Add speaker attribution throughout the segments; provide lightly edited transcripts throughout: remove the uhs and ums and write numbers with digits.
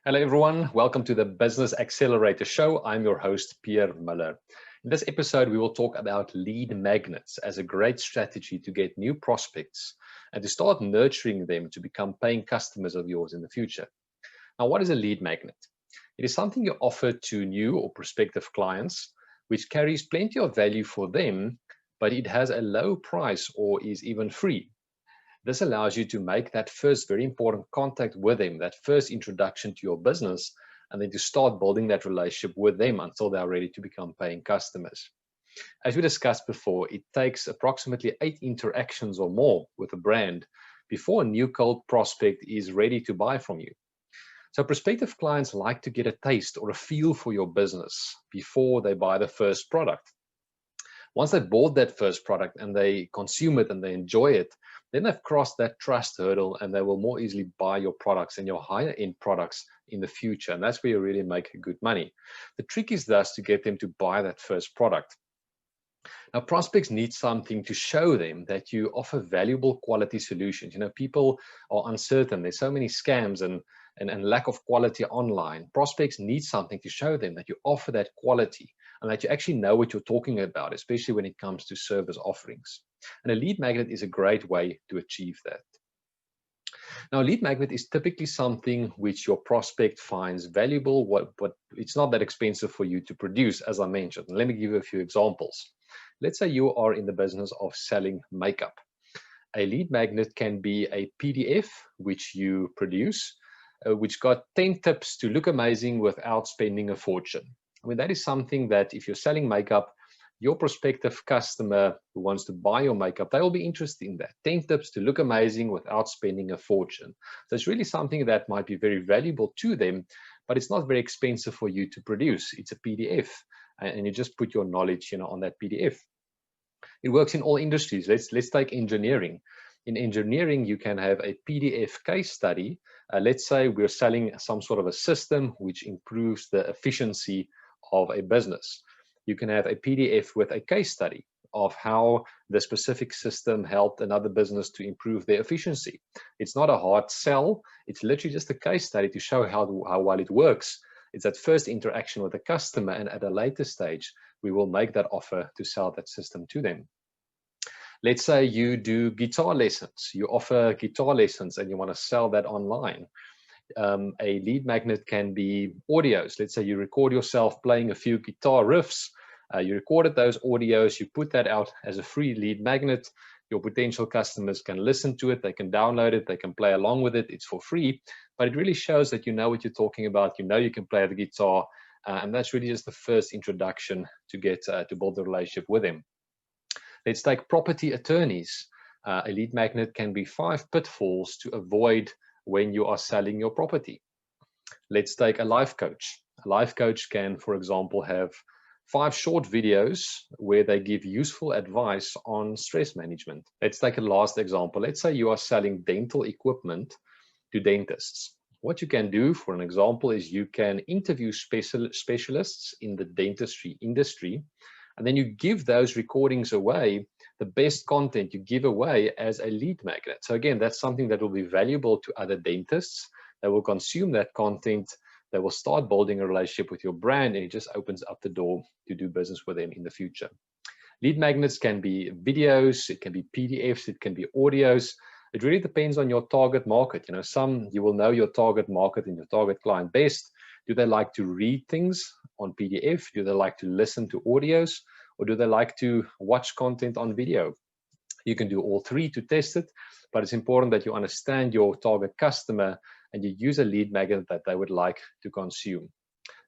Speaker 1: Hello, everyone. Welcome to the Business Accelerator Show. I'm your host, Pierre Muller. In this episode, we will talk about lead magnets as a great strategy to get new prospects and to start nurturing them to become paying customers of yours in the future. Now, what is a lead magnet? It is something you offer to new or prospective clients, which carries plenty of value for them, but it has a low price or is even free. This allows you to make that first very important contact with them, that first introduction to your business, and then to start building that relationship with them until they are ready to become paying customers. As we discussed before, it takes approximately 8 interactions or more with a brand before a new cold prospect is ready to buy from you. So prospective clients like to get a taste or a feel for your business before they buy the first product. Once they've bought that first product and they consume it and they enjoy it, then they've crossed that trust hurdle and they will more easily buy your products and your higher end products in the future. And that's where you really make good money. The trick is thus to get them to buy that first product. Now, prospects need something to show them that you offer valuable quality solutions. People are uncertain. There's so many scams and lack of quality online. Prospects need something to show them that you offer that quality and that you actually know what you're talking about, especially when it comes to service offerings. And a lead magnet is a great way to achieve that. Now, a lead magnet is typically something which your prospect finds valuable, but it's not that expensive for you to produce, as I mentioned. And let me give you a few examples. Let's say you are in the business of selling makeup. A lead magnet can be a PDF which you produce, which got 10 tips to look amazing without spending a fortune. I mean, that is something that if you're selling makeup, your prospective customer who wants to buy your makeup, they will be interested in that. 10 tips to look amazing without spending a fortune. So it's really something that might be very valuable to them, but it's not very expensive for you to produce. It's a PDF, and you just put your knowledge, on that PDF. It works in all industries. Let's take engineering. In engineering, you can have a PDF case study. Let's say we're selling some sort of a system which improves the efficiency of a business. You can have a PDF with a case study of how the specific system helped another business to improve their efficiency. It's not a hard sell. It's literally just a case study to show how well it works. It's that first interaction with the customer, and at a later stage, we will make that offer to sell that system to them. Let's say you do guitar lessons. You offer guitar lessons and you want to sell that online. A lead magnet can be audios. Let's say you record yourself playing a few guitar riffs. You recorded those audios. You put that out as a free lead magnet. Your potential customers can listen to it. They can download it. They can play along with it. It's for free. But it really shows that you know what you're talking about. You know you can play the guitar. And that's really just the first introduction to get to build a relationship with them. Let's take property attorneys. A lead magnet can be 5 pitfalls to avoid when you are selling your property. Let's take a life coach. A life coach can, for example, have 5 short videos where they give useful advice on stress management. Let's take a last example. Let's say you are selling dental equipment to dentists. What you can do, for an example, is you can interview specialists in the dentistry industry, and then you give those recordings away, the best content you give away as a lead magnet. So again, that's something that will be valuable to other dentists. They will consume that content. They will start building a relationship with your brand, and it just opens up the door to do business with them in the future. Lead magnets can be videos, it can be PDFs, it can be audios. It really depends on your target market. You will know your target market and your target client best. Do they like to read things on PDF? Do they like to listen to audios? Or do they like to watch content on video? You can do all three to test it, but it's important that you understand your target customer and you use a lead magnet that they would like to consume.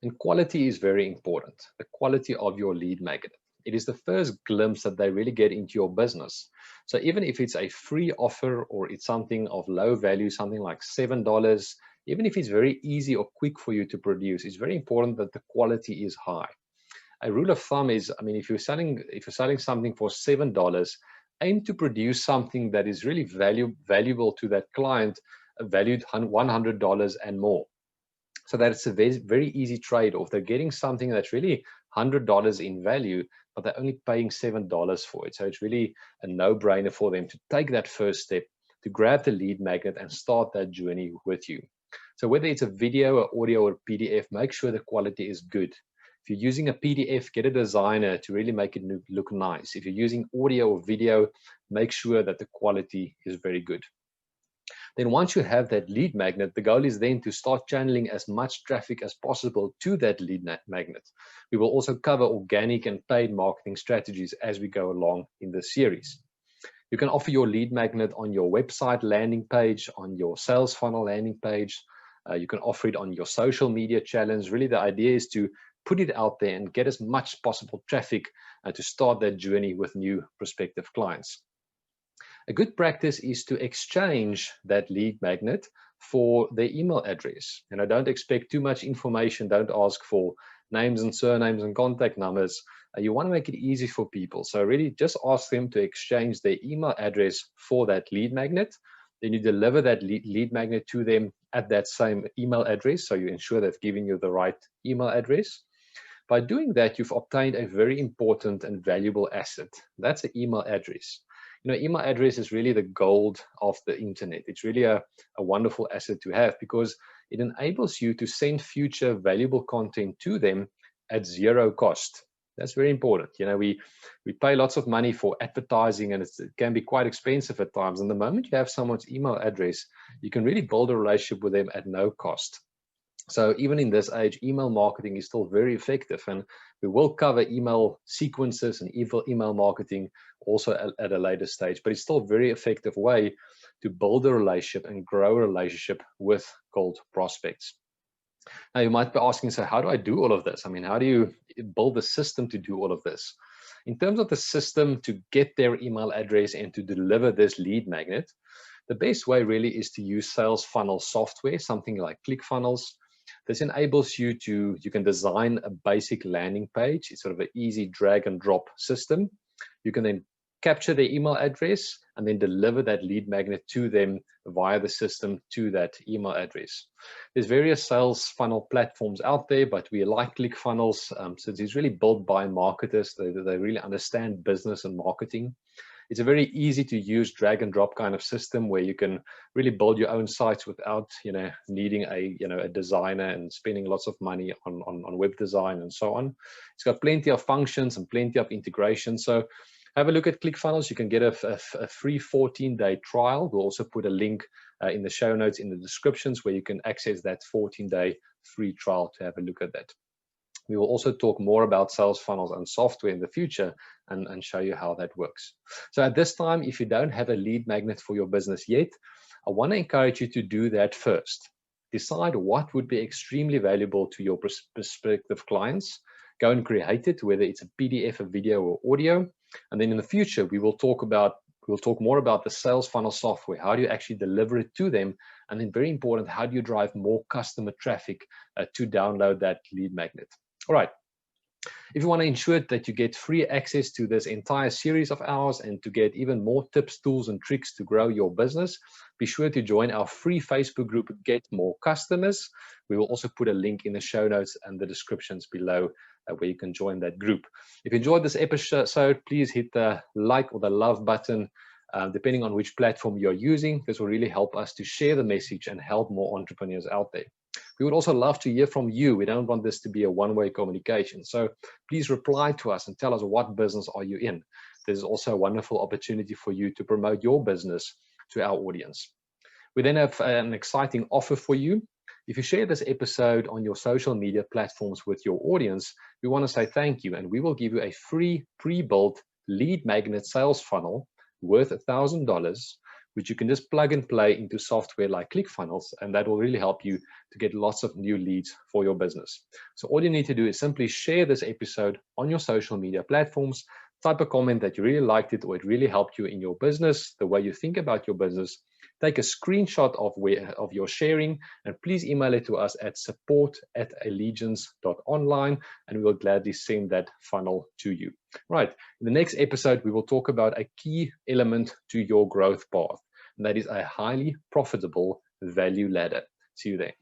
Speaker 1: And quality is very important, the quality of your lead magnet. It is the first glimpse that they really get into your business. So even if it's a free offer or it's something of low value, something like $7, even if it's very easy or quick for you to produce, it's very important that the quality is high. A rule of thumb is, if you're selling something for $7, aim to produce something that is really valuable to that client, valued $100 and more. So that it's a very, very easy trade-off. They're getting something that's really $100 in value, but they're only paying $7 for it. So it's really a no-brainer for them to take that first step, to grab the lead magnet and start that journey with you. So whether it's a video or audio or PDF, make sure the quality is good. If you're using a PDF, get a designer to really make it look nice. If you're using audio or video, make sure that the quality is very good. Then once you have that lead magnet, the goal is then to start channeling as much traffic as possible to that lead magnet. We will also cover organic and paid marketing strategies as we go along in this series. You can offer your lead magnet on your website landing page, on your sales funnel landing page. You can offer it on your social media challenge. Really, the idea is to put it out there and get as much possible traffic to start that journey with new prospective clients. A good practice is to exchange that lead magnet for their email address. Don't expect too much information. Don't ask for names and surnames and contact numbers. You want to make it easy for people. So really just ask them to exchange their email address for that lead magnet. Then you deliver that lead magnet to them at that same email address. So you ensure they've given you the right email address. By doing that, you've obtained a very important and valuable asset. That's an email address. Email address is really the gold of the internet. It's really a wonderful asset to have because it enables you to send future valuable content to them at zero cost. That's very important. We pay lots of money for advertising and it can be quite expensive at times. And the moment you have someone's email address, you can really build a relationship with them at no cost. So even in this age, email marketing is still very effective, and we will cover email sequences and email marketing also at a later stage, but it's still a very effective way to build a relationship and grow a relationship with cold prospects. Now you might be asking, so how do I do all of this? How do you build a system to do all of this? In terms of the system to get their email address and to deliver this lead magnet, the best way really is to use sales funnel software, something like ClickFunnels. This enables you can design a basic landing page. It's sort of an easy drag and drop system. You can then capture their email address and then deliver that lead magnet to them via the system to that email address. There's various sales funnel platforms out there, but we like ClickFunnels since it's really built by marketers. They really understand business and marketing. It's a very easy to use drag and drop kind of system where you can really build your own sites without needing a designer and spending lots of money on web design and so on. It's got plenty of functions and plenty of integration. So have a look at ClickFunnels. You can get a free 14-day trial. We'll also put a link in the show notes in the descriptions where you can access that 14-day free trial to have a look at that. We will also talk more about sales funnels and software in the future and show you how that works. So at this time, if you don't have a lead magnet for your business yet, I want to encourage you to do that first. Decide what would be extremely valuable to your prospective clients. Go and create it, whether it's a PDF, a video, or audio. And then in the future, we'll talk more about the sales funnel software. How do you actually deliver it to them? And then very important, how do you drive more customer traffic to download that lead magnet? All right. If you want to ensure that you get free access to this entire series of ours and to get even more tips, tools, and tricks to grow your business, be sure to join our free Facebook group, Get More Customers. We will also put a link in the show notes and the descriptions below where you can join that group. If you enjoyed this episode, please hit the like or the love button, depending on which platform you're using. This will really help us to share the message and help more entrepreneurs out there. We would also love to hear from you. We don't want this to be a one-way communication. So please reply to us and tell us what business are you in. There's also a wonderful opportunity for you to promote your business to our audience. We then have an exciting offer for you. If you share this episode on your social media platforms with your audience, we want to say thank you, and we will give you a free pre-built lead magnet sales funnel worth $1,000, which you can just plug and play into software like ClickFunnels, and that will really help you to get lots of new leads for your business. So all you need to do is simply share this episode on your social media platforms, type a comment that you really liked it or it really helped you in your business, the way you think about your business. Take a screenshot of your sharing and please email it to us at support@allegiance.online and we will gladly send that funnel to you. Right. In the next episode, we will talk about a key element to your growth path, and that is a highly profitable value ladder. See you there.